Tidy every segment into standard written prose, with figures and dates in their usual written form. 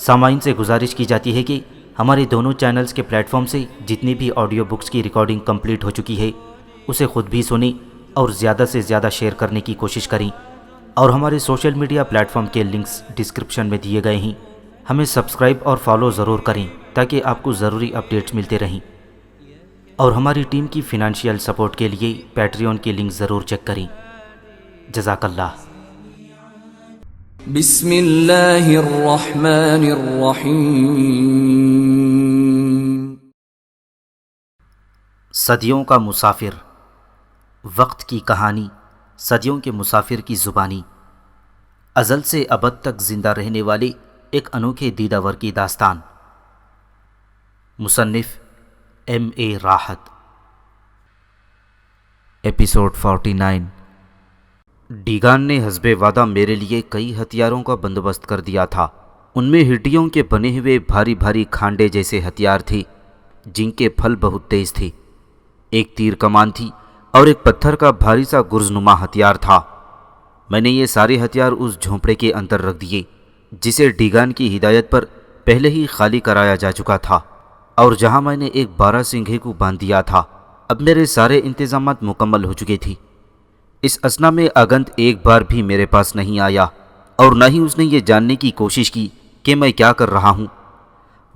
سامعین سے گزارش کی جاتی ہے کہ ہمارے دونوں چینلز کے پلیٹ فارم سے جتنی بھی آڈیو بکس کی ریکارڈنگ کمپلیٹ ہو چکی ہے اسے خود بھی سنیں اور زیادہ سے زیادہ شیئر کرنے کی کوشش کریں، اور ہمارے سوشل میڈیا پلیٹ فارم کے لنکس ڈسکرپشن میں دیے گئے ہیں، ہمیں سبسکرائب اور فالو ضرور کریں تاکہ آپ کو ضروری اپڈیٹس ملتے رہیں، اور ہماری ٹیم کی فنانشیل سپورٹ کے لیے پیٹریون کے لنک ضرور چیک کریں۔ جزاک اللہ۔ بسم اللہ الرحمن الرحیم۔ صدیوں کا مسافر، وقت کی کہانی، صدیوں کے مسافر کی زبانی، ازل سے ابد تک زندہ رہنے والے ایک انوکھے دیداور کی داستان۔ مصنف M.A. راحت۔ ایپیسوڈ 49۔ ڈیگان نے حسب وعدہ میرے لیے کئی ہتھیاروں کا بندوبست کر دیا تھا۔ ان میں ہڈیوں کے بنے ہوئے بھاری بھاری کھانڈے جیسے ہتھیار تھے جن کے پھل بہت تیز تھے، ایک تیر کمان تھی اور ایک پتھر کا بھاری سا گرزنما ہتھیار تھا۔ میں نے یہ سارے ہتھیار اس جھونپڑے کے اندر رکھ دیے جسے ڈیگان کی ہدایت پر پہلے ہی خالی کرایا جا چکا تھا، اور جہاں میں نے ایک 12 سینگھے کو باندھ دیا تھا۔ اب میرے سارے انتظامات مکمل ہو چکے تھے۔ اس اثنا میں اگنت ایک بار بھی میرے پاس نہیں آیا اور نہ ہی اس نے یہ جاننے کی کوشش کی کہ میں کیا کر رہا ہوں۔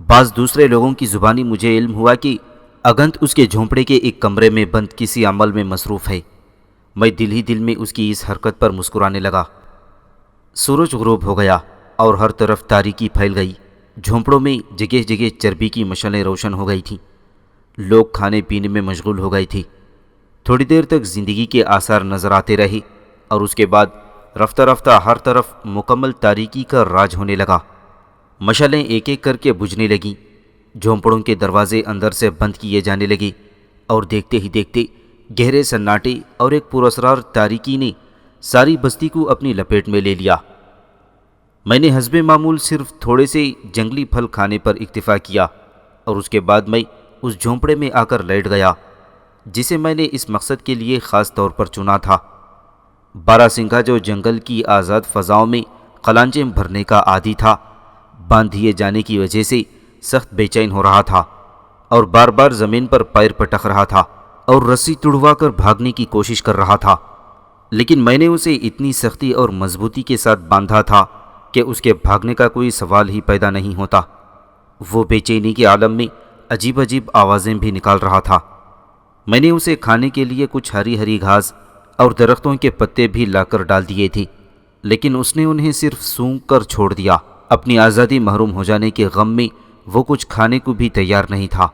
بعض دوسرے لوگوں کی زبانی مجھے علم ہوا کہ اگنت اس کے جھونپڑے کے ایک کمرے میں بند کسی عمل میں مصروف ہے۔ میں دل ہی دل میں اس کی اس حرکت پر مسکرانے لگا۔ سورج غروب ہو گیا اور ہر طرف تاریکی پھیل گئی۔ جھونپڑوں میں جگہ جگہ چربی کی مشعلیں روشن ہو گئی تھیں۔ لوگ کھانے پینے میں مشغول ہو گئے تھے۔ تھوڑی دیر تک زندگی کے آثار نظر آتے رہے اور اس کے بعد رفتہ رفتہ ہر طرف مکمل تاریکی کا راج ہونے لگا۔ مشعلیں ایک ایک کر کے بجھنے لگیں، جھونپڑوں کے دروازے اندر سے بند کیے جانے لگے، اور دیکھتے ہی دیکھتے گہرے سناٹے اور ایک پراسرار تاریکی نے ساری بستی کو اپنی لپیٹ میں لے لیا۔ میں نے حسب معمول صرف تھوڑے سے جنگلی پھل کھانے پر اکتفا کیا، اور اس کے بعد میں اس جھونپڑے میں آ کر لیٹ گیا جسے میں نے اس مقصد کے لیے خاص طور پر چنا تھا۔ 12 سینگھا جو جنگل کی آزاد فضاؤں میں قلانچیں بھرنے کا عادی تھا، باندھ دیے جانے کی وجہ سے سخت بے چین ہو رہا تھا اور بار بار زمین پر پیر پٹک رہا تھا اور رسی تڑوا کر بھاگنے کی کوشش کر رہا تھا، لیکن میں نے اسے اتنی سختی اور مضبوطی کے ساتھ باندھا تھا کہ اس کے بھاگنے کا کوئی سوال ہی پیدا نہیں ہوتا۔ وہ بے چینی کے عالم میں عجیب عجیب آوازیں بھی نکال رہا تھا۔ میں نے اسے کھانے کے لیے کچھ ہری ہری گھاس اور درختوں کے پتے بھی لا کر ڈال دیے تھے، لیکن اس نے انہیں صرف سونگھ کر چھوڑ دیا۔ اپنی آزادی محروم ہو جانے کے غم میں وہ کچھ کھانے کو بھی تیار نہیں تھا۔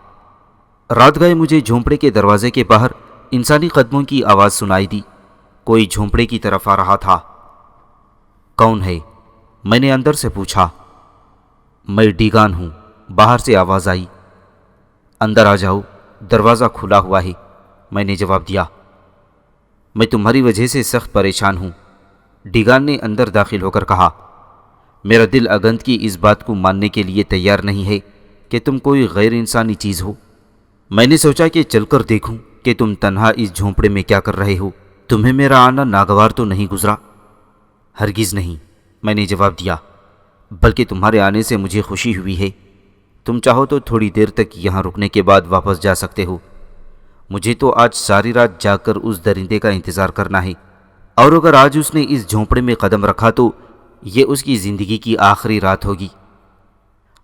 رات گئے مجھے جھونپڑے کے دروازے کے باہر انسانی قدموں کی آواز سنائی دی۔ کوئی جھونپڑے کی طرف آ رہا تھا۔ کون ہے؟ میں نے اندر سے پوچھا۔ میں ڈیگان ہوں، باہر سے آواز آئی۔ اندر آ جاؤ، دروازہ کھلا ہوا ہے، میں نے جواب دیا۔ میں تمہاری وجہ سے سخت پریشان ہوں، ڈیگان نے اندر داخل ہو کر کہا۔ میرا دل اگنت کی اس بات کو ماننے کے لیے تیار نہیں ہے کہ تم کوئی غیر انسانی چیز ہو۔ میں نے سوچا کہ چل کر دیکھوں کہ تم تنہا اس جھونپڑے میں کیا کر رہے ہو۔ تمہیں میرا آنا ناگوار تو نہیں گزرا؟ ہرگز نہیں، میں نے جواب دیا، بلکہ تمہارے آنے سے مجھے خوشی ہوئی ہے۔ تم چاہو تو تھوڑی دیر تک یہاں رکنے کے بعد واپس جا سکتے ہو۔ مجھے تو آج ساری رات جا کر اس درندے کا انتظار کرنا ہے، اور اگر آج اس نے اس جھونپڑے میں قدم رکھا تو یہ اس کی زندگی کی آخری رات ہوگی۔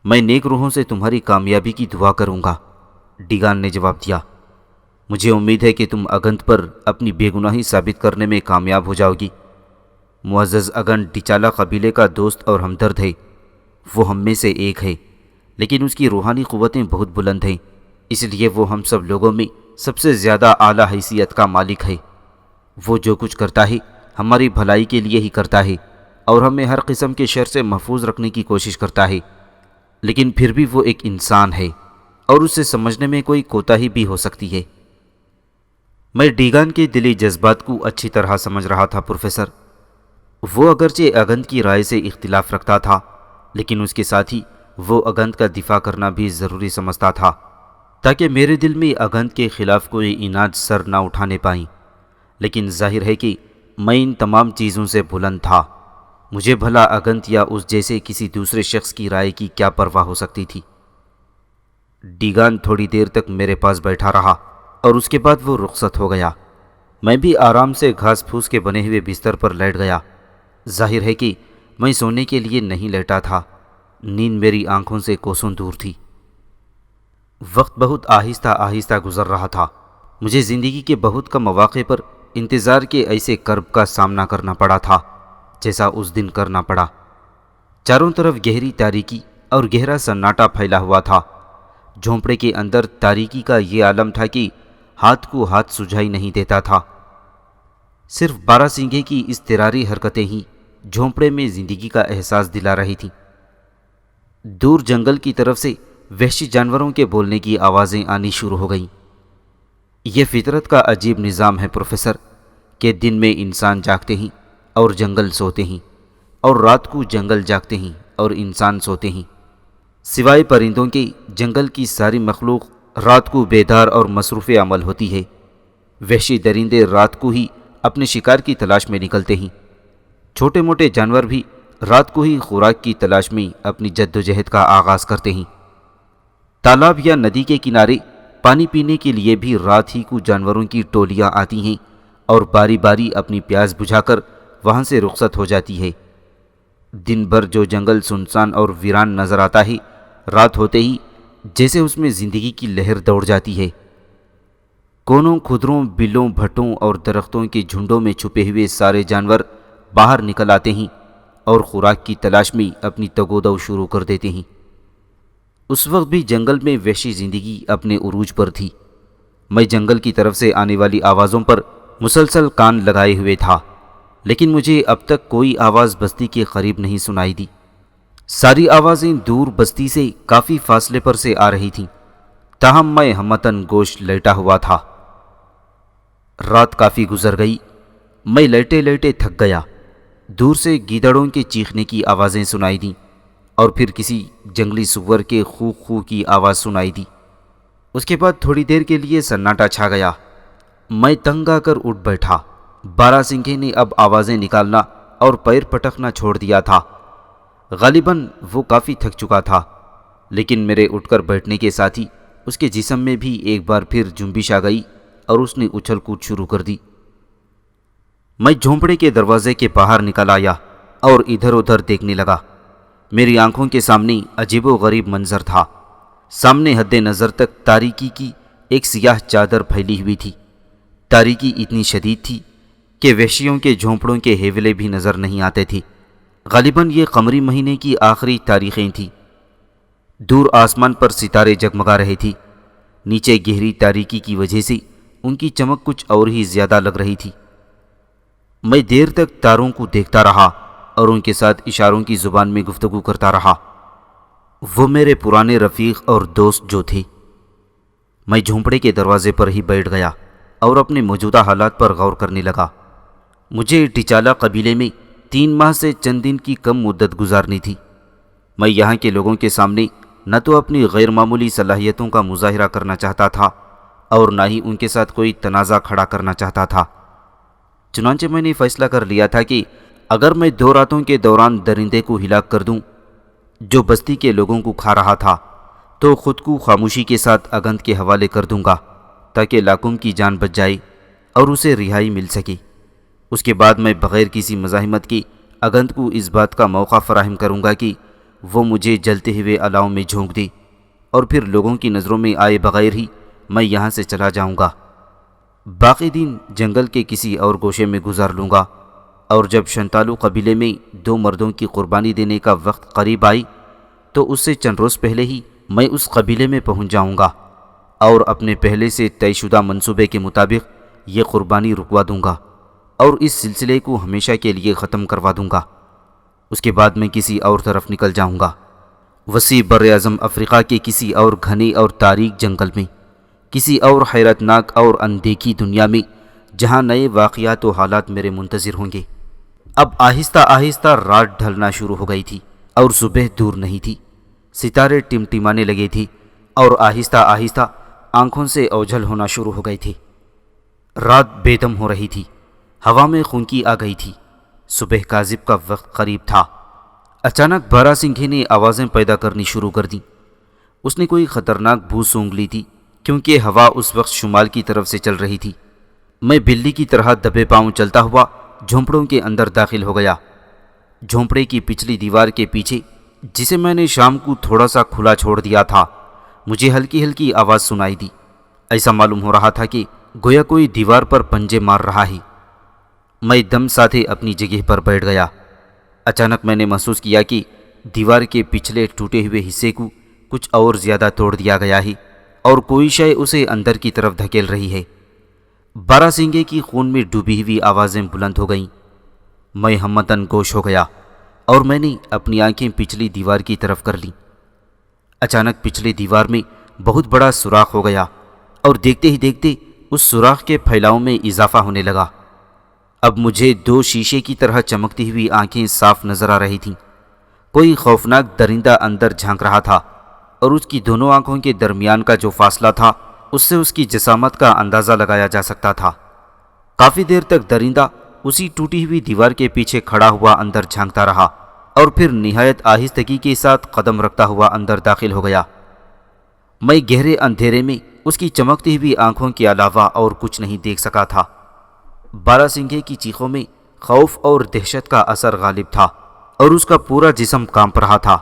میں نیک روحوں سے تمہاری کامیابی کی دعا کروں گا، ڈیگان نے جواب دیا۔ مجھے امید ہے کہ تم اگنت پر اپنی بے گناہی ثابت کرنے میں کامیاب ہو جاؤ گی۔ معزز اگنت ڈیچالا قبیلے کا دوست اور ہمدرد ہے۔ وہ ہم میں سے ایک ہے، لیکن اس کی روحانی قوتیں بہت بلند ہیں، اس لیے وہ ہم سب لوگوں میں سب سے زیادہ اعلیٰ حیثیت کا مالک ہے۔ وہ جو کچھ کرتا ہے ہماری بھلائی کے لیے ہی کرتا ہے اور ہمیں ہر قسم کے شر سے محفوظ رکھنے کی کوشش کرتا ہے، لیکن پھر بھی وہ ایک انسان ہے اور اسے سمجھنے میں کوئی کوتاہی بھی ہو سکتی ہے۔ میں ڈیگان کے دلی جذبات کو اچھی طرح سمجھ رہا تھا پروفیسر۔ وہ اگرچہ اگنت کی رائے سے اختلاف رکھتا تھا، لیکن اس کے ساتھ ہی وہ اگنت کا دفاع کرنا بھی ضروری سمجھتا تھا تاکہ میرے دل میں اگنت کے خلاف کوئی اناج سر نہ اٹھانے پائیں۔ لیکن ظاہر ہے کہ میں ان تمام چیزوں سے بلند تھا۔ مجھے بھلا اگنت یا اس جیسے کسی دوسرے شخص کی رائے کی کیا پرواہ ہو سکتی تھی۔ ڈیگان تھوڑی دیر تک میرے پاس بیٹھا رہا اور اس کے بعد وہ رخصت ہو گیا۔ میں بھی آرام سے گھاس پھوس کے بنے ہوئے بستر پر لیٹ گیا۔ ظاہر ہے کہ میں سونے کے لیے نہیں لیٹا تھا، نیند میری آنکھوں سے کوسوں دور تھی۔ وقت بہت آہستہ آہستہ گزر رہا تھا۔ مجھے زندگی کے بہت کم مواقع پر انتظار کے ایسے کرب کا سامنا کرنا پڑا تھا جیسا اس دن کرنا پڑا۔ چاروں طرف گہری تاریکی اور گہرا سناٹا پھیلا ہوا تھا۔ جھونپڑے کے اندر تاریکی کا یہ عالم تھا کہ ہاتھ کو ہاتھ سجھائی نہیں دیتا تھا۔ صرف بارہ سینگھے کی اضطراری حرکتیں ہی جھونپڑے میں زندگی کا احساس دلا رہی تھیں۔ دور جنگل کی طرف سے وحشی جانوروں کے بولنے کی آوازیں آنی شروع ہو گئیں۔ یہ فطرت کا عجیب نظام ہے پروفیسر کہ دن میں انسان جاگتے ہیں اور جنگل سوتے ہیں، اور رات کو جنگل جاگتے ہیں اور انسان سوتے ہیں۔ سوائے پرندوں کے جنگل کی ساری مخلوق رات کو بیدار اور مصروف عمل ہوتی ہے۔ وحشی درندے رات کو ہی اپنے شکار کی تلاش میں نکلتے ہیں۔ چھوٹے موٹے جانور بھی رات کو ہی خوراک کی تلاش میں اپنی جد و جہد کا آغاز کرتے ہیں۔ تالاب یا ندی کے کنارے پانی پینے کے لیے بھی رات ہی کو جانوروں کی ٹولیاں آتی ہیں اور باری باری اپنی پیاس بجھا کر وہاں سے رخصت ہو جاتی ہے۔ دن بھر جو جنگل سنسان اور ویران نظر آتا ہے، رات ہوتے ہی جیسے اس میں زندگی کی لہر دوڑ جاتی ہے۔ کونوں، کھدروں، بلوں، بھٹوں اور درختوں کے جھنڈوں میں چھپے ہوئے سارے جانور باہر نکل آتے ہیں اور خوراک کی تلاش میں اپنی تگودو شروع کر دیتے ہیں۔ اس وقت بھی جنگل میں وحشی زندگی اپنے عروج پر تھی۔ میں جنگل کی طرف سے آنے والی آوازوں پر مسلسل کان لگائے ہوئے تھا، لیکن مجھے اب تک کوئی آواز بستی کے قریب نہیں سنائی دی۔ ساری آوازیں دور بستی سے کافی فاصلے پر سے آ رہی تھیں، تاہم میں ہمتن گوش لیٹا ہوا تھا۔ رات کافی گزر گئی، میں لیٹے لیٹے تھک گیا۔ دور سے گیدڑوں کے چیخنے کی آوازیں سنائی دیں اور پھر کسی جنگلی سور کے خو خو کی آواز سنائی دی۔ اس کے بعد تھوڑی دیر کے لیے سناٹا چھا گیا۔ میں تنگ آ کر اٹھ بیٹھا۔ بارہ سنگھے نے اب آوازیں نکالنا اور پیر پٹکنا چھوڑ دیا تھا۔ غالباً وہ کافی تھک چکا تھا، لیکن میرے اٹھ کر بیٹھنے کے ساتھ ہی اس کے جسم میں بھی ایک بار پھر جنبش آ گئی اور اس نے اچھل کود شروع کر دی۔ میں جھونپڑے کے دروازے کے باہر نکل آیا اور ادھر ادھر دیکھنے لگا۔ میری آنکھوں کے سامنے عجیب و غریب منظر تھا۔ سامنے حد نظر تک تاریکی کی ایک سیاہ چادر پھیلی ہوئی تھی۔ تاریکی اتنی شدید تھی کہ وحشیوں کے جھونپڑوں کے ہیولے بھی نظر نہیں آتے تھے۔ غالباً یہ قمری مہینے کی آخری تاریخیں تھیں۔ دور آسمان پر ستارے جگمگا رہے تھے۔ نیچے گہری تاریکی کی وجہ سے ان کی چمک کچھ اور ہی زیادہ لگ رہی تھی۔ میں دیر تک تاروں کو دیکھتا رہا اور ان کے ساتھ اشاروں کی زبان میں گفتگو کرتا رہا۔ وہ میرے پرانے رفیق اور دوست جو تھے۔ میں جھونپڑے کے دروازے پر ہی بیٹھ گیا اور اپنے موجودہ حالات پر غور کرنے لگا۔ مجھے ٹیچالا قبیلے میں 3 ماہ سے چند دن کی کم مدت گزارنی تھی۔ میں یہاں کے لوگوں کے سامنے نہ تو اپنی غیر معمولی صلاحیتوں کا مظاہرہ کرنا چاہتا تھا اور نہ ہی ان کے ساتھ کوئی تنازع کھڑا کرنا چاہتا تھا۔ چنانچہ میں نے فیصلہ کر لیا تھا کہ اگر میں 2 راتوں کے دوران درندے کو ہلاک کر دوں جو بستی کے لوگوں کو کھا رہا تھا، تو خود کو خاموشی کے ساتھ اگنت کے حوالے کر دوں گا تاکہ لاکم کی جان بچ جائے اور اسے رہائی مل سکے۔ اس کے بعد میں بغیر کسی مزاحمت کے اگنت کو اس بات کا موقع فراہم کروں گا کہ وہ مجھے جلتے ہوئے الاؤں میں جھونک دے، اور پھر لوگوں کی نظروں میں آئے بغیر ہی میں یہاں سے چلا جاؤں گا۔ باقی دن جنگل کے کسی اور گوشے میں گزار لوں گا، اور جب شنتالو قبیلے میں 2 مردوں کی قربانی دینے کا وقت قریب آئی تو اس سے چند روز پہلے ہی میں اس قبیلے میں پہنچ جاؤں گا اور اپنے پہلے سے طے شدہ منصوبے کے مطابق یہ قربانی رکوا دوں گا اور اس سلسلے کو ہمیشہ کے لیے ختم کروا دوں گا۔ اس کے بعد میں کسی اور طرف نکل جاؤں گا، وسیع براعظم افریقہ کے کسی اور گھنے اور تاریک جنگل میں، کسی اور حیرت ناک اور اندیکھی دنیا میں جہاں نئے واقعات و حالات میرے منتظر ہوں گے۔ اب آہستہ آہستہ رات ڈھلنا شروع ہو گئی تھی اور صبح دور نہیں تھی۔ ستارے ٹمٹمانے لگے تھے اور آہستہ آہستہ آنکھوں سے اوجھل ہونا شروع ہو گئے تھے۔ رات بے دم ہو رہی تھی، ہوا میں خنکی آ گئی تھی۔ صبح کاذب کا وقت قریب تھا۔ اچانک بارہ سنگھے نے آوازیں پیدا کرنی شروع کر دیں۔ اس نے کوئی خطرناک بو سونگھ لی تھی کیونکہ ہوا اس وقت شمال کی طرف سے چل رہی تھی۔ میں بلی کی طرح دبے پاؤں چلتا ہوا جھونپڑوں کے اندر داخل ہو گیا۔ جھونپڑے کی پچھلی دیوار کے پیچھے، جسے میں نے شام کو تھوڑا سا کھلا چھوڑ دیا تھا، مجھے ہلکی ہلکی آواز سنائی دی۔ ایسا معلوم ہو رہا تھا کہ گویا کوئی دیوار پر پنجے مار رہا ہے۔ میں دم ساتھے اپنی جگہ پر بیٹھ گیا۔ اچانک میں نے محسوس کیا کہ دیوار کے پچھلے ٹوٹے ہوئے حصے کو کچھ اور زیادہ توڑ دیا گیا ہے اور کوئی شے اسے اندر کی طرف دھکیل رہی ہے۔ بارہ سنگھے کی خون میں ڈوبی ہوئی آوازیں بلند ہو گئیں۔ میں ہمتاً گوش ہو گیا اور میں نے اپنی آنکھیں پچھلی دیوار کی طرف کر لیں۔ اچانک پچھلی دیوار میں بہت بڑا سوراخ ہو گیا اور دیکھتے ہی دیکھتے اس سوراخ کے پھیلاؤ میں اضافہ ہونے لگا۔ اب مجھے دو شیشے کی طرح چمکتی ہوئی آنکھیں صاف نظر آ رہی تھیں۔ کوئی خوفناک درندہ اندر جھانک رہا تھا اور اس کی دونوں آنکھوں کے درمیان کا جو فاصلہ تھا اس سے اس کی جسامت کا اندازہ لگایا جا سکتا تھا۔ کافی دیر تک درندہ اسی ٹوٹی ہوئی دیوار کے پیچھے کھڑا ہوا اندر جھانکتا رہا اور پھر نہایت آہستگی کے ساتھ قدم رکھتا ہوا اندر داخل ہو گیا۔ میں گہرے اندھیرے میں اس کی چمکتی ہوئی آنکھوں کے علاوہ اور کچھ نہیں دیکھ سکا تھا۔ بارہ سنگھے کی چیخوں میں خوف اور دہشت کا اثر غالب تھا اور اس کا پورا جسم کانپ رہا تھا۔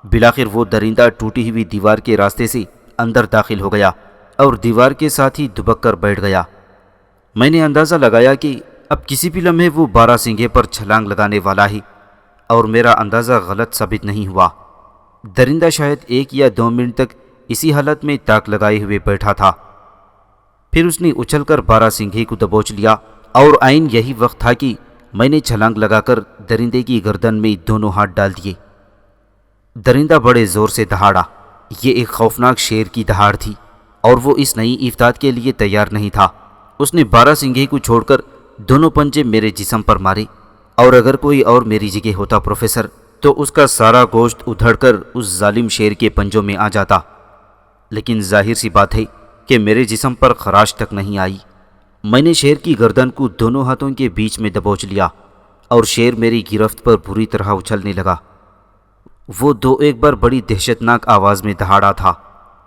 بالآخر وہ درندہ ٹوٹی ہوئی دیوار کے راستے سے اندر داخل ہو گیا اور دیوار کے ساتھ ہی دبک کر بیٹھ گیا۔ میں نے اندازہ لگایا کہ اب کسی بھی لمحے وہ بارہ سنگھے پر چھلانگ لگانے والا ہے، اور میرا اندازہ غلط ثابت نہیں ہوا۔ درندہ شاید 1 یا 2 منٹ تک اسی حالت میں تاک لگائے ہوئے بیٹھا تھا۔ پھر اس نے اچھل کر بارہ سنگھے کو دبوچ لیا اور عین یہی وقت تھا کہ میں نے چھلانگ لگا کر درندے کی گردن میں دونوں ہاتھ ڈال دیے۔ درندہ بڑے زور سے دہاڑا۔ یہ ایک خوفناک شیر کی دہاڑ تھی اور وہ اس نئی افتاد کے لیے تیار نہیں تھا۔ اس نے بارہ سنگھے کو چھوڑ کر دونوں پنجے میرے جسم پر مارے، اور اگر کوئی اور میری جگہ ہوتا پروفیسر، تو اس کا سارا گوشت ادھڑ کر اس ظالم شیر کے پنجوں میں آ جاتا۔ لیکن ظاہر سی بات ہے کہ میرے جسم پر خراش تک نہیں آئی۔ میں نے شیر کی گردن کو دونوں ہاتھوں کے بیچ میں دبوچ لیا اور شیر میری گرفت پر بری طرح اچھلنے لگا۔ وہ 2-1 بار بڑی دہشتناک آواز میں دہاڑا تھا،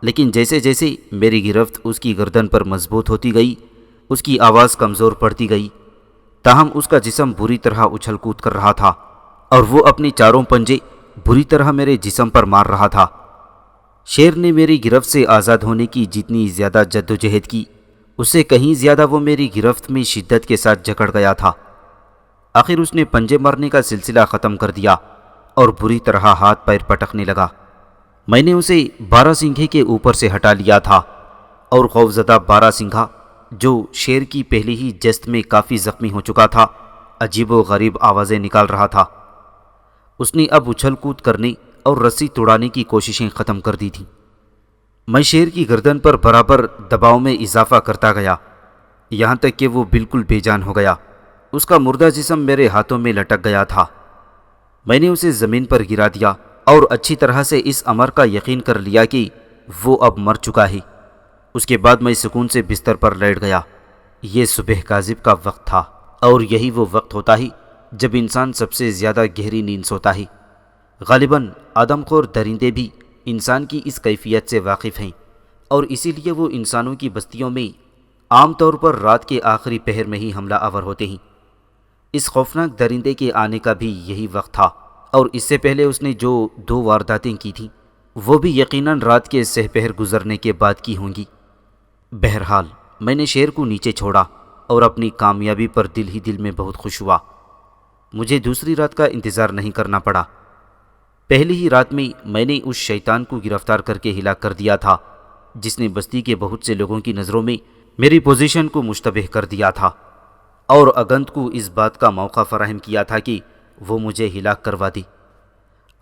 لیکن جیسے جیسے میری گرفت اس کی گردن پر مضبوط ہوتی گئی، اس کی آواز کمزور پڑتی گئی۔ تاہم اس کا جسم بری طرح اچھل کود کر رہا تھا اور وہ اپنے چاروں پنجے بری طرح میرے جسم پر مار رہا تھا۔ شیر نے میری گرفت سے آزاد ہونے کی جتنی زیادہ جدوجہد کی، اس سے کہیں زیادہ وہ میری گرفت میں شدت کے ساتھ جکڑ گیا تھا۔ آخر اس نے پنجے مارنے کا سلسلہ ختم کر دیا اور بری طرح ہاتھ پیر پٹکنے لگا۔ میں نے اسے بارہ سنگھے کے اوپر سے ہٹا لیا تھا اور خوفزدہ بارہ سنگھا، جو شیر کی پہلی ہی جست میں کافی زخمی ہو چکا تھا، عجیب و غریب آوازیں نکال رہا تھا۔ اس نے اب اچھل کود کرنے اور رسی توڑانے کی کوششیں ختم کر دی تھیں۔ میں شیر کی گردن پر برابر دباؤ میں اضافہ کرتا گیا، یہاں تک کہ وہ بالکل بے جان ہو گیا۔ اس کا مردہ جسم میرے ہاتھوں میں لٹک گیا تھا۔ میں نے اسے زمین پر گرا دیا اور اچھی طرح سے اس امر کا یقین کر لیا کہ وہ اب مر چکا ہے۔ اس کے بعد میں سکون سے بستر پر لیٹ گیا۔ یہ صبح کاذب کا وقت تھا، اور یہی وہ وقت ہوتا ہے جب انسان سب سے زیادہ گہری نیند سوتا ہے۔ غالباً آدم خور درندے بھی انسان کی اس کیفیت سے واقف ہیں، اور اسی لیے وہ انسانوں کی بستیوں میں عام طور پر رات کے آخری پہر میں ہی حملہ آور ہوتے ہیں۔ اس خوفناک درندے کے آنے کا بھی یہی وقت تھا، اور اس سے پہلے اس نے جو 2 وارداتیں کی تھیں وہ بھی یقیناً رات کے سہ پہر گزرنے کے بعد کی ہوں گی۔ بہرحال میں نے شیر کو نیچے چھوڑا اور اپنی کامیابی پر دل ہی دل میں بہت خوش ہوا۔ مجھے دوسری رات کا انتظار نہیں کرنا پڑا۔ پہلی ہی رات میں نے اس شیطان کو گرفتار کر کے ہلاک کر دیا تھا جس نے بستی کے بہت سے لوگوں کی نظروں میں میری پوزیشن کو مشتبہ کر دیا تھا، اور اگنت کو اس بات کا موقع فراہم کیا تھا کہ وہ مجھے ہلاک کروا دی۔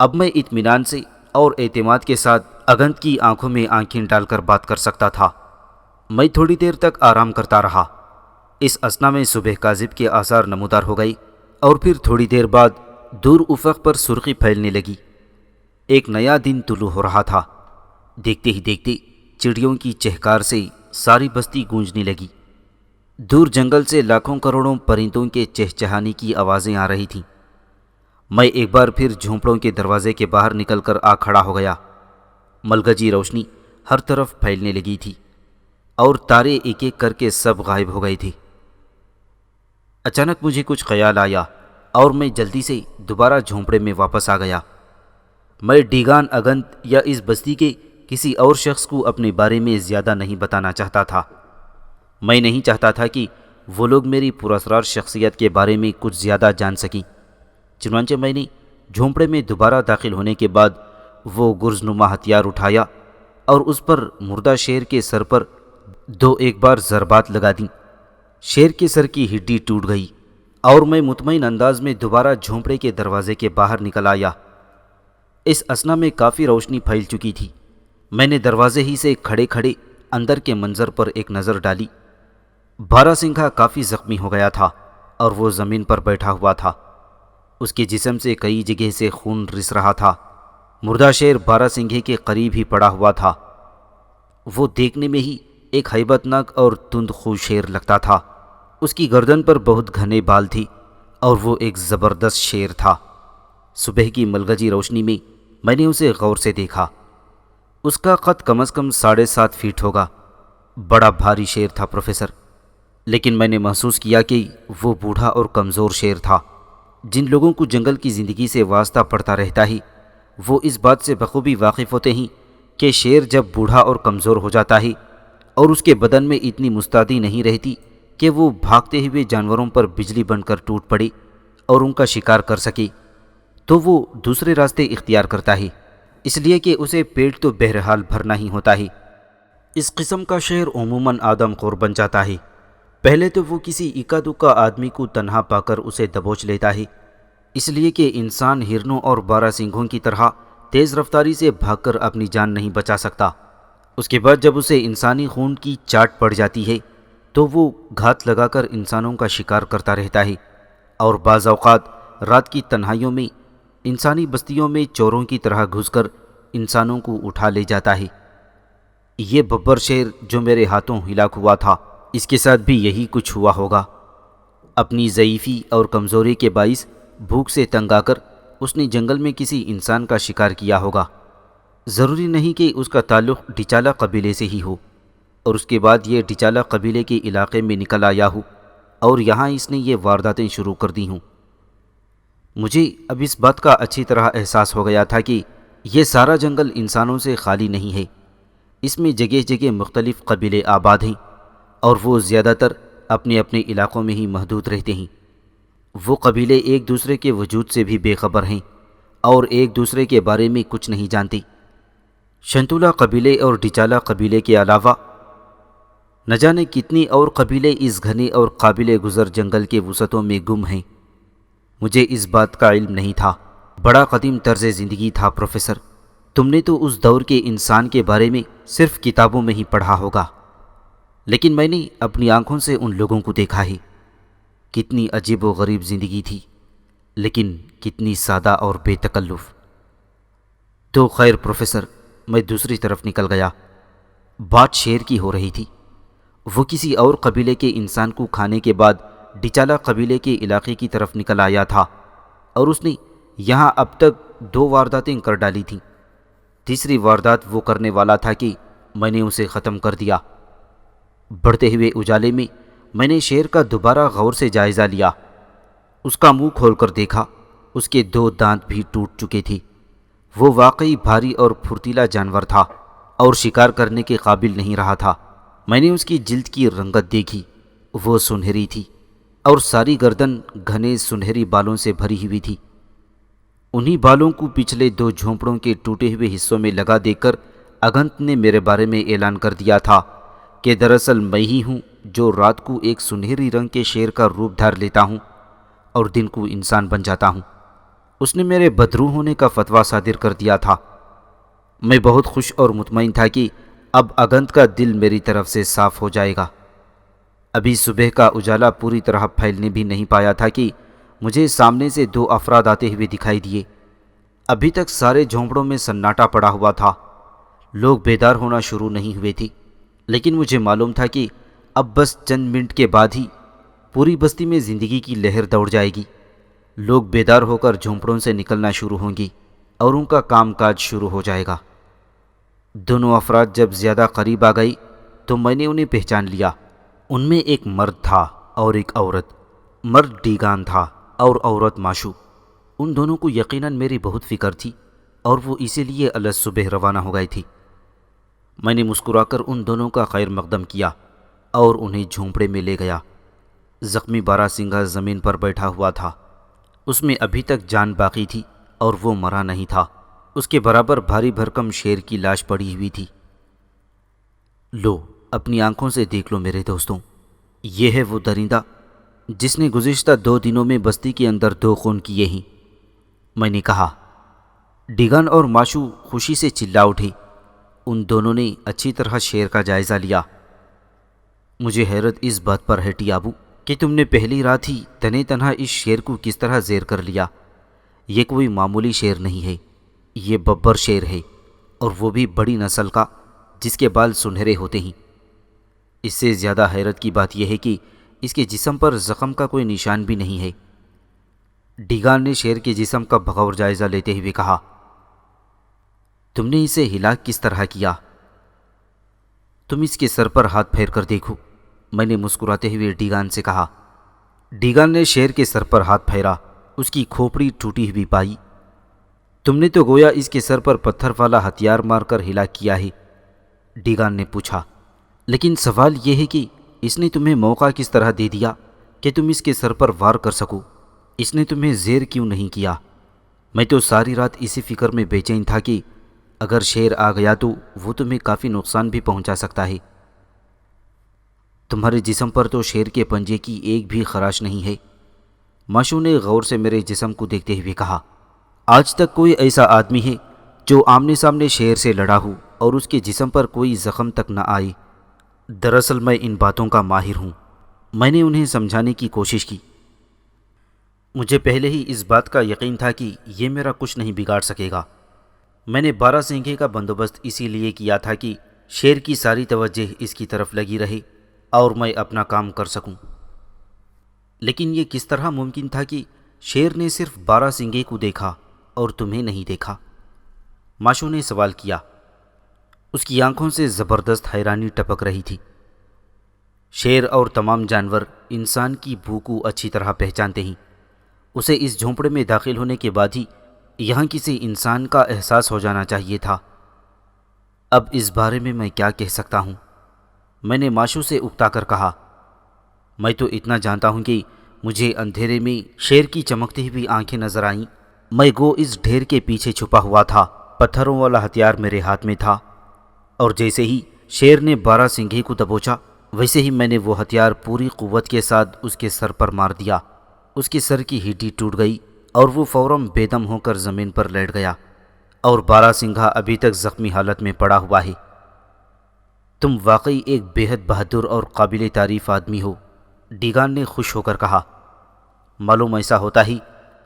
اب میں اطمینان سے اور اعتماد کے ساتھ اگنت کی آنکھوں میں آنکھیں ڈال کر بات کر سکتا تھا۔ میں تھوڑی دیر تک آرام کرتا رہا۔ اس اثنا میں صبح کاذب کے آثار نمودار ہو گئی، اور پھر تھوڑی دیر بعد دور افق پر سرخی پھیلنے لگی۔ ایک نیا دن طلوع ہو رہا تھا۔ دیکھتے ہی دیکھتے چڑیوں کی چہکار سے ساری بستی گونجنے لگی۔ دور جنگل سے لاکھوں کروڑوں پرندوں کے چہچہانے کی آوازیں آ رہی تھیں۔ میں ایک بار پھر جھونپڑوں کے دروازے کے باہر نکل کر آ کھڑا ہو گیا۔ ملگجی روشنی ہر طرف پھیلنے لگی تھی اور تارے ایک ایک کر کے سب غائب ہو گئے تھے۔ اچانک مجھے کچھ خیال آیا اور میں جلدی سے دوبارہ جھونپڑے میں واپس آ گیا۔ میں ڈیگان اگنت یا اس بستی کے کسی اور شخص کو اپنے بارے میں زیادہ نہیں بتانا چاہتا تھا۔ میں نہیں چاہتا تھا کہ وہ لوگ میری پراسرار شخصیت کے بارے میں کچھ زیادہ جان سکیں۔ چنانچہ میں نے جھونپڑے میں دوبارہ داخل ہونے کے بعد وہ گرزنما ہتھیار اٹھایا اور اس پر مردہ شیر کے سر پر دو ایک بار ضربات لگا دیں۔ شیر کے سر کی ہڈی ٹوٹ گئی اور میں مطمئن انداز میں دوبارہ جھونپڑے کے دروازے کے باہر نکل آیا۔ اس اثنا میں کافی روشنی پھیل چکی تھی۔ میں نے دروازے ہی سے کھڑے کھڑے اندر کے منظر پر ایک نظر ڈالی۔ بارہ سنگھا کافی زخمی ہو گیا تھا اور وہ زمین پر بیٹھا ہوا تھا۔ اس کے جسم سے کئی جگہ سے خون رس رہا تھا۔ مردہ شیر بارہ سنگھے کے قریب ہی پڑا ہوا تھا۔ وہ دیکھنے میں ہی ایک ہیبت ناک اور تند خو شیر لگتا تھا۔ اس کی گردن پر بہت گھنے بال تھی اور وہ ایک زبردست شیر تھا۔ صبح کی ملگجی روشنی میں نے اسے غور سے دیکھا۔ اس کا قد کم از کم 7.5 فیٹ ہوگا۔ بڑا بھاری شیر تھا پروفیسر، لیکن میں نے محسوس کیا کہ وہ بوڑھا اور کمزور شیر تھا۔ جن لوگوں کو جنگل کی زندگی سے واسطہ پڑتا رہتا ہے وہ اس بات سے بخوبی واقف ہوتے ہیں کہ شیر جب بوڑھا اور کمزور ہو جاتا ہے اور اس کے بدن میں اتنی مستعدی نہیں رہتی کہ وہ بھاگتے ہوئے جانوروں پر بجلی بن کر ٹوٹ پڑے اور ان کا شکار کر سکے، تو وہ دوسرے راستے اختیار کرتا ہے، اس لیے کہ اسے پیٹ تو بہرحال بھرنا ہی ہوتا ہے۔ اس قسم کا شیر عموماً آدم خور بن جاتا ہے۔ پہلے تو وہ کسی اکا دکا آدمی کو تنہا پا کر اسے دبوچ لیتا ہے، اس لیے کہ انسان ہرنوں اور بارہ سنگھوں کی طرح تیز رفتاری سے بھاگ کر اپنی جان نہیں بچا سکتا۔ اس کے بعد جب اسے انسانی خون کی چاٹ پڑ جاتی ہے تو وہ گھات لگا کر انسانوں کا شکار کرتا رہتا ہے اور بعض اوقات رات کی تنہائیوں میں انسانی بستیوں میں چوروں کی طرح گھس کر انسانوں کو اٹھا لے جاتا ہے۔ یہ ببر شیر جو میرے ہاتھوں ہلاک ہوا تھا، اس کے ساتھ بھی یہی کچھ ہوا ہوگا۔ اپنی ضعیفی اور کمزوری کے باعث بھوک سے تنگ آ کر اس نے جنگل میں کسی انسان کا شکار کیا ہوگا۔ ضروری نہیں کہ اس کا تعلق ڈچالا قبیلے سے ہی ہو اور اس کے بعد یہ ڈچالا قبیلے کے علاقے میں نکل آیا ہو اور یہاں اس نے یہ وارداتیں شروع کر دی ہوں۔ مجھے اب اس بات کا اچھی طرح احساس ہو گیا تھا کہ یہ سارا جنگل انسانوں سے خالی نہیں ہے۔ اس میں جگہ جگہ مختلف قبیلے آباد ہیں اور وہ زیادہ تر اپنے اپنے علاقوں میں ہی محدود رہتے ہیں۔ وہ قبیلے ایک دوسرے کے وجود سے بھی بے خبر ہیں اور ایک دوسرے کے بارے میں کچھ نہیں جانتے۔ شنتولا قبیلے اور ڈچالا قبیلے کے علاوہ نہ جانے کتنی اور قبیلے اس گھنے اور قابل گزر جنگل کے وسعتوں میں گم ہیں۔ مجھے اس بات کا علم نہیں تھا۔ بڑا قدیم طرز زندگی تھا پروفیسر۔ تم نے تو اس دور کے انسان کے بارے میں صرف کتابوں میں ہی پڑھا ہوگا، لیکن میں نے اپنی آنکھوں سے ان لوگوں کو دیکھا ہے۔ کتنی عجیب و غریب زندگی تھی، لیکن کتنی سادہ اور بے تکلف۔ تو خیر پروفیسر، میں دوسری طرف نکل گیا۔ بات شیر کی ہو رہی تھی۔ وہ کسی اور قبیلے کے انسان کو کھانے کے بعد ڈچالا قبیلے کے علاقے کی طرف نکل آیا تھا اور اس نے یہاں اب تک 2 وارداتیں کر ڈالی تھیں۔ تیسری واردات وہ کرنے والا تھا کہ میں نے اسے ختم کر دیا۔ بڑھتے ہوئے اجالے میں نے شیر کا دوبارہ غور سے جائزہ لیا۔ اس کا منہ کھول کر دیکھا۔ اس کے 2 دانت بھی ٹوٹ چکے تھے۔ وہ واقعی بھاری اور پھرتیلا جانور تھا اور شکار کرنے کے قابل نہیں رہا تھا۔ میں نے اس کی جلد کی رنگت دیکھی۔ وہ سنہری تھی اور ساری گردن گھنے سنہری بالوں سے بھری ہوئی تھی۔ انہی بالوں کو پچھلے 2 جھونپڑوں کے ٹوٹے ہوئے حصوں میں لگا دیکھ کر اگنت نے میرے بارے میں اعلان کر دیا تھا کہ دراصل میں ہی ہوں جو رات کو ایک سنہری رنگ کے شیر کا روپ دھار لیتا ہوں اور دن کو انسان بن جاتا ہوں۔ اس نے میرے بدرو ہونے کا فتویٰ صادر کر دیا تھا۔ میں بہت خوش اور مطمئن تھا کہ اب اگنت کا دل میری طرف سے صاف ہو جائے گا۔ ابھی صبح کا اجالا پوری طرح پھیلنے بھی نہیں پایا تھا کہ مجھے سامنے سے 2 افراد آتے ہوئے دکھائی دیے۔ ابھی تک سارے جھونپڑوں میں سناٹا پڑا ہوا تھا۔ لوگ بیدار ہونا شروع نہیں ہوئے تھے، لیکن مجھے معلوم تھا کہ اب بس چند منٹ کے بعد ہی پوری بستی میں زندگی کی لہر دوڑ جائے گی. لوگ بیدار ہو کر جھونپڑوں سے نکلنا شروع ہوں گی اور ان کا کام کاج شروع ہو جائے گا. دونوں افراد جب زیادہ قریب آ گئی تو میں نے انہیں پہچان لیا. ان میں ایک مرد تھا اور ایک عورت. مرد ڈیگان تھا اور عورت ماشو. ان دونوں کو یقیناً میری بہت فکر تھی اور وہ اسی لیے الصبح روانہ ہو گئی تھی. میں نے مسکرا کر ان دونوں کا خیر مقدم کیا اور انہیں جھونپڑے میں لے گیا. زخمی بارہ سنگھا زمین پر بیٹھا ہوا تھا. اس میں ابھی تک جان باقی تھی اور وہ مرا نہیں تھا. اس کے برابر بھاری بھرکم شیر کی لاش پڑی ہوئی تھی. لو اپنی آنکھوں سے دیکھ لو میرے دوستوں، یہ ہے وہ درندہ جس نے گزشتہ 2 دنوں میں بستی کے اندر 2 خون کیے ہیں. میں نے کہا. ڈیگان اور ماشو خوشی سے چلا اٹھے. ان دونوں نے اچھی طرح شیر کا جائزہ لیا. مجھے حیرت اس بات پر ہے ٹیابو کہ تم نے پہلی رات ہی تنے تنہا اس شیر کو کس طرح زیر کر لیا. یہ کوئی معمولی شیر نہیں ہے، یہ ببر شیر ہے، اور وہ بھی بڑی نسل کا جس کے بال سنہرے ہوتے ہیں. اس سے زیادہ حیرت کی بات یہ ہے کہ اس کے جسم پر زخم کا کوئی نشان بھی نہیں ہے. ڈیگان نے شیر کے جسم کا بغور جائزہ لیتے ہوئے کہا. تم نے اسے ہلاک کس طرح کیا؟ تم اس کے سر پر ہاتھ پھیر کر دیکھو، میں نے مسکراتے ہوئے ڈیگان سے کہا. ڈیگان نے شیر کے سر پر ہاتھ پھیرا. اس کی کھوپڑی ٹوٹی ہوئی پائی. تم نے تو گویا اس کے سر پر پتھر والا ہتھیار مار کر ہلاک کیا ہے، ڈیگان نے پوچھا. لیکن سوال یہ ہے کہ اس نے تمہیں موقع کس طرح دے دیا کہ تم اس کے سر پر وار کر سکو؟ اس نے تمہیں زیر کیوں نہیں کیا؟ میں تو ساری رات اسی فکر میں بے چین تھا کہ اگر شیر آ گیا تو وہ تمہیں کافی نقصان بھی پہنچا سکتا ہے. تمہارے جسم پر تو شیر کے پنجے کی ایک بھی خراش نہیں ہے، ماشو نے غور سے میرے جسم کو دیکھتے ہوئے کہا. آج تک کوئی ایسا آدمی ہے جو آمنے سامنے شیر سے لڑا ہو اور اس کے جسم پر کوئی زخم تک نہ آئے؟ دراصل میں ان باتوں کا ماہر ہوں. میں نے انہیں سمجھانے کی کوشش کی. مجھے پہلے ہی اس بات کا یقین تھا کہ یہ میرا کچھ نہیں بگاڑ سکے گا. میں نے 12 سینگھے کا بندوبست اسی لیے کیا تھا کہ شیر کی ساری توجہ اس کی طرف لگی رہے اور میں اپنا کام کر سکوں. لیکن یہ کس طرح ممکن تھا کہ شیر نے صرف 12 سینگھے کو دیکھا اور تمہیں نہیں دیکھا؟ ماشو نے سوال کیا. اس کی آنکھوں سے زبردست حیرانی ٹپک رہی تھی. شیر اور تمام جانور انسان کی بو کو اچھی طرح پہچانتے ہیں. اسے اس جھونپڑے میں داخل ہونے کے بعد ہی یہاں کسی انسان کا احساس ہو جانا چاہیے تھا. اب اس بارے میں کیا کہہ سکتا ہوں؟ میں نے ماشو سے اکتا کر کہا. میں تو اتنا جانتا ہوں کہ مجھے اندھیرے میں شیر کی چمکتی ہوئی آنکھیں نظر آئیں. میں گو اس ڈھیر کے پیچھے چھپا ہوا تھا. پتھروں والا ہتھیار میرے ہاتھ میں تھا اور جیسے ہی شیر نے 12 سینگھے کو دبوچا ویسے ہی میں نے وہ ہتھیار پوری قوت کے ساتھ اس کے سر پر مار دیا. اس کے سر کی ہڈی ٹوٹ گئی اور وہ فوراً بے دم ہو کر زمین پر لیٹ گیا اور 12 سنگھا ابھی تک زخمی حالت میں پڑا ہوا ہے. تم واقعی ایک بے حد بہادر اور قابل تعریف آدمی ہو، ڈیگان نے خوش ہو کر کہا. معلوم ایسا ہوتا ہی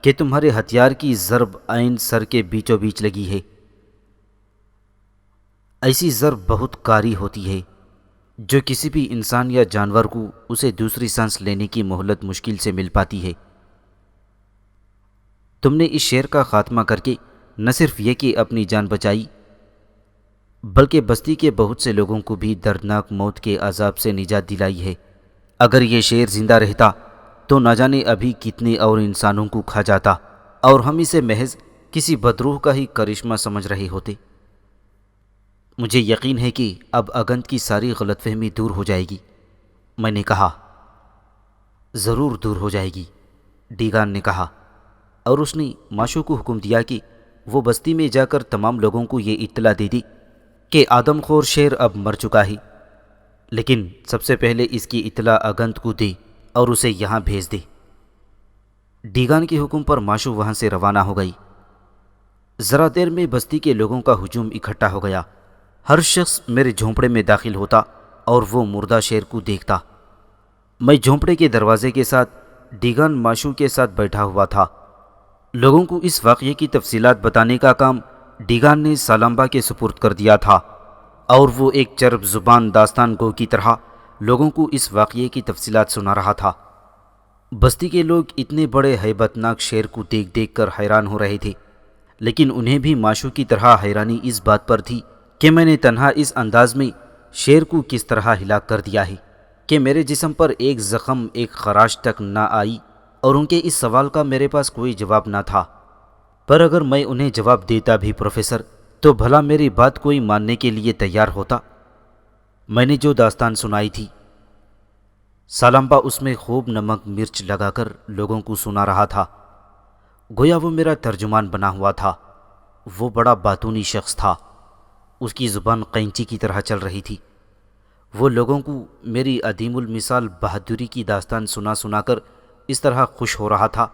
کہ تمہارے ہتھیار کی ضرب عین سر کے بیچوں بیچ لگی ہے. ایسی ضرب بہت کاری ہوتی ہے جو کسی بھی انسان یا جانور کو اسے دوسری سانس لینے کی مہلت مشکل سے مل پاتی ہے. تم نے اس شیر کا خاتمہ کر کے نہ صرف یہ کہ اپنی جان بچائی بلکہ بستی کے بہت سے لوگوں کو بھی دردناک موت کے عذاب سے نجات دلائی ہے. اگر یہ شیر زندہ رہتا تو نہ جانے ابھی کتنے اور انسانوں کو کھا جاتا اور ہم اسے محض کسی بدروح کا ہی کرشمہ سمجھ رہے ہوتے. مجھے یقین ہے کہ اب اگنت کی ساری غلط فہمی دور ہو جائے گی، میں نے کہا. ضرور دور ہو جائے گی، ڈیگان نے کہا، اور اس نے ماشو کو حکم دیا کہ وہ بستی میں جا کر تمام لوگوں کو یہ اطلاع دے دی کہ آدم خور شیر اب مر چکا ہے. لیکن سب سے پہلے اس کی اطلاع اگنت کو دے اور اسے یہاں بھیج دے. ڈیگان کے حکم پر ماشو وہاں سے روانہ ہو گئی. ذرا دیر میں بستی کے لوگوں کا ہجوم اکٹھا ہو گیا. ہر شخص میرے جھونپڑے میں داخل ہوتا اور وہ مردہ شیر کو دیکھتا. میں جھونپڑے کے دروازے کے ساتھ ڈیگان ماشو کے ساتھ بیٹھا ہوا تھا. لوگوں کو اس واقعے کی تفصیلات بتانے کا کام ڈیگان نے سالامبا کے سپرد کر دیا تھا اور وہ ایک چرب زبان داستان گو کی طرح لوگوں کو اس واقعے کی تفصیلات سنا رہا تھا۔ بستی کے لوگ اتنے بڑے ہیبت ناک شیر کو دیکھ دیکھ کر حیران ہو رہے تھے، لیکن انہیں بھی ماشو کی طرح حیرانی اس بات پر تھی کہ میں نے تنہا اس انداز میں شیر کو کس طرح ہلاک کر دیا ہے کہ میرے جسم پر ایک زخم، ایک خراش تک نہ آئی، اور ان کے اس سوال کا میرے پاس کوئی جواب نہ تھا۔ پر اگر میں انہیں جواب دیتا بھی پروفیسر، تو بھلا میری بات کوئی ماننے کے لیے تیار ہوتا؟ میں نے جو داستان سنائی تھی، سالمبا اس میں خوب نمک مرچ لگا کر لوگوں کو سنا رہا تھا، گویا وہ میرا ترجمان بنا ہوا تھا۔ وہ بڑا باتونی شخص تھا، اس کی زبان قینچی کی طرح چل رہی تھی۔ وہ لوگوں کو میری عدیم المثال بہادری کی داستان سنا سنا کر اس طرح خوش ہو رہا تھا،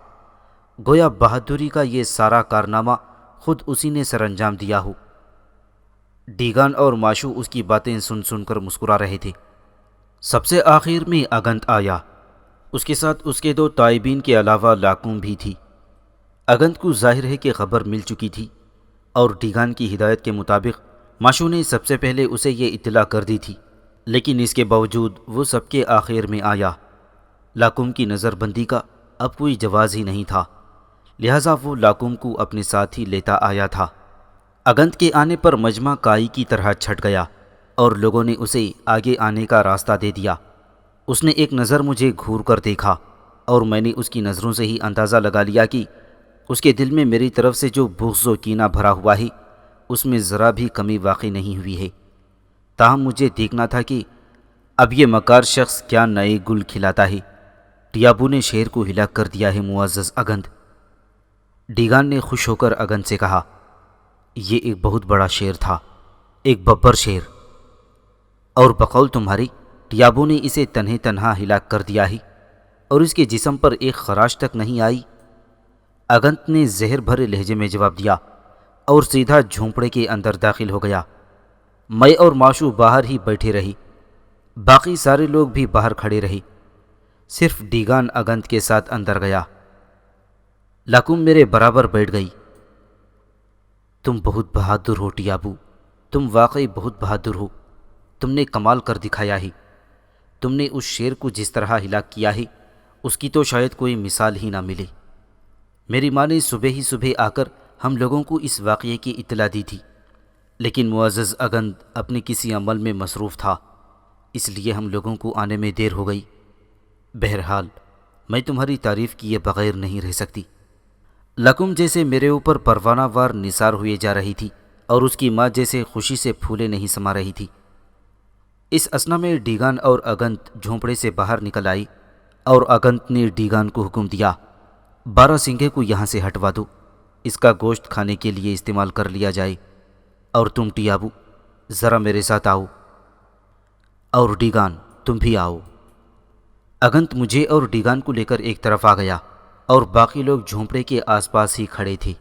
گویا بہادری کا یہ سارا کارنامہ خود اسی نے سر انجام دیا ہو۔ ڈیگان اور ماشو اس کی باتیں سن سن کر مسکرا رہے تھے۔ سب سے آخر میں اگنت آیا، اس کے ساتھ اس کے 2 تائبین کے علاوہ لاکوم بھی تھی۔ اگنت کو ظاہر ہے کہ خبر مل چکی تھی، اور ڈیگان کی ہدایت کے مطابق ماشو نے سب سے پہلے اسے یہ اطلاع کر دی تھی، لیکن اس کے باوجود وہ سب کے آخر میں آیا۔ لاکوم کی نظر بندی کا اب کوئی جواز ہی نہیں تھا، لہٰذا وہ لاکوم کو اپنے ساتھ ہی لیتا آیا تھا۔ اگنت کے آنے پر مجمع کائی کی طرح چھٹ گیا، اور لوگوں نے اسے آگے آنے کا راستہ دے دیا۔ اس نے ایک نظر مجھے گھور کر دیکھا، اور میں نے اس کی نظروں سے ہی اندازہ لگا لیا کہ اس کے دل میں میری طرف سے جو بغض و کینہ بھرا ہوا ہے، اس میں ذرا بھی کمی واقع نہیں ہوئی ہے۔ تاہم مجھے دیکھنا تھا کہ اب یہ مکار شخص کیا نئے گل کھلاتا ہے۔ ٹیابو نے شیر کو ہلاک کر دیا ہے معزز اگنت۔ ڈیگان نے خوش ہو کر اگنت سے کہا، یہ ایک بہت بڑا شیر تھا، ایک ببر شیر، اور بقول تمہاری ٹیابو نے اسے تنہے تنہا ہلاک کر دیا ہے، اور اس کے جسم پر ایک خراش تک نہیں آئی۔ اگنت نے زہر بھرے لہجے میں جواب دیا، اور سیدھا جھونپڑے کے اندر داخل ہو گیا۔ میں اور ماشو باہر ہی بیٹھے رہی، باقی سارے لوگ بھی باہر کھڑے رہے، صرف ڈیگان اگنت کے ساتھ اندر گیا۔ لاکوم میرے برابر بیٹھ گئی۔ تم بہت بہادر ہو ٹیابو، تم واقعی بہت بہادر ہو، تم نے کمال کر دکھایا ہے۔ تم نے اس شیر کو جس طرح ہلاک کیا ہے، اس کی تو شاید کوئی مثال ہی نہ ملے۔ میری ماں نے صبح ہی صبح آ کر ہم لوگوں کو اس واقعے کی اطلاع دی تھی، لیکن معزز اگنت اپنے کسی عمل میں مصروف تھا، اس لیے ہم لوگوں کو آنے میں دیر ہو گئی۔ بہرحال میں تمہاری تعریف کیے بغیر نہیں رہ سکتی۔ لکم جیسے میرے اوپر پروانہ وار نثار ہوئے جا رہی تھی، اور اس کی ماں جیسے خوشی سے پھولے نہیں سما رہی تھی۔ اس اثنا میں ڈیگان اور اگنت جھونپڑے سے باہر نکل آئی، اور اگنت نے ڈیگان کو حکم دیا، 12 سنگھے کو یہاں سے ہٹوا دو، اس کا گوشت کھانے کے لیے استعمال کر لیا جائے، اور تم ٹیابو ذرا میرے ساتھ آؤ، اور ڈیگان تم بھی آؤ۔ اگنت مجھے اور ڈیگان کو لے کر ایک طرف آ گیا، اور باقی لوگ جھونپڑے کے آس پاس ہی کھڑے تھے۔